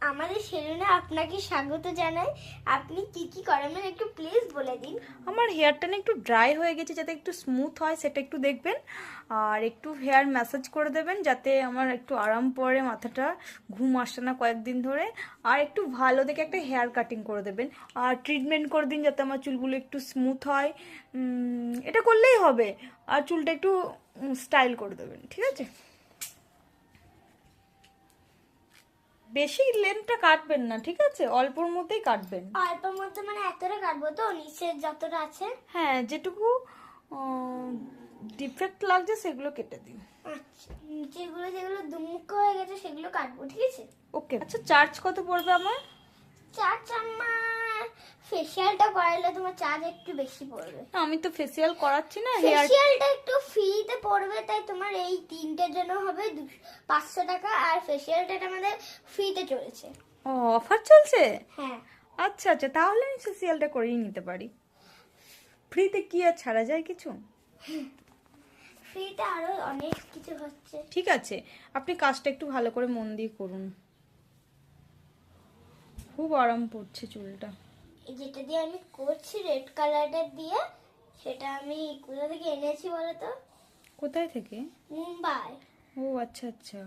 আমাদের সেলুনে আপনাকে স্বাগত জানাই। আপনি কি কি করেন মানে একটু প্লিজ বলে দিন। আমার হেয়ারটা না একটু ড্রাই হয়ে গেছে, যাতে একটু স্মুথ হয় সেটা একটু দেখবেন। আর একটু হেয়ার ম্যাসাজ করে দেবেন যাতে আমার একটু আরাম পড়ে, মাথাটা ঘুম আসে না কয়েকদিন ধরে। আর একটু ভালো দেখে একটা হেয়ার কাটিং করে দেবেন। আর ট্রিটমেন্ট করে দিন যাতে আমার চুলগুলো একটু স্মুথ হয়। এটা করলেই হবে। আর চুলটা একটু স্টাইল করে দেবেন, ঠিক আছে? বেশি লেন্থটা কাটবেন না, ঠিক আছে? অল্পর মধ্যেই কাটবেন। অল্পের মধ্যে মানে এতটা কাটবো তো, নিচের যতটা আছে? হ্যাঁ, যেটুকু ডিফেক্ট লাগছে সেগুলো কেটে দিন। আচ্ছা, যেগুলো যেগুলো দুমুখ হয়ে গেছে সেগুলো কাটবো, ঠিক আছে? ওকে। আচ্ছা, চার্জ কত পড়বে আমার? চার্জ আমার ফেসিয়ালটা করাইলে তোমার চার্জ একটু বেশি পড়বে। না, আমি তো ফেসিয়াল করাচ্ছি না, হেয়ার। ফেসিয়ালটা একটু ফ্রিতে পড়বে, তাই তোমার এই তিনটের জন্য হবে 500 টাকা। আর ফেসিয়ালটা আমাদের ফ্রিতে চলেছে। ও, অফার চলছে? হ্যাঁ, আচ্ছা আচ্ছা, তাহলে আমি ফেসিয়ালটা করেই নিতে পারি। ফ্রিতে কি আর ছাড়া যায় কিছু? ফ্রিতে আরো অনেক কিছু হচ্ছে। ঠিক আছে, আপনি কাজটা একটু ভালো করে মন দিয়ে করুন। খুব আরাম পড়ছে চুলটা। এই যেটা দিয়ে আমি করছি রেড কালারের দিয়ে, সেটা আমি কোথা থেকে এনেছি বলো তো? কোথায় থেকে? মুম্বাই। ও আচ্ছা আচ্ছা।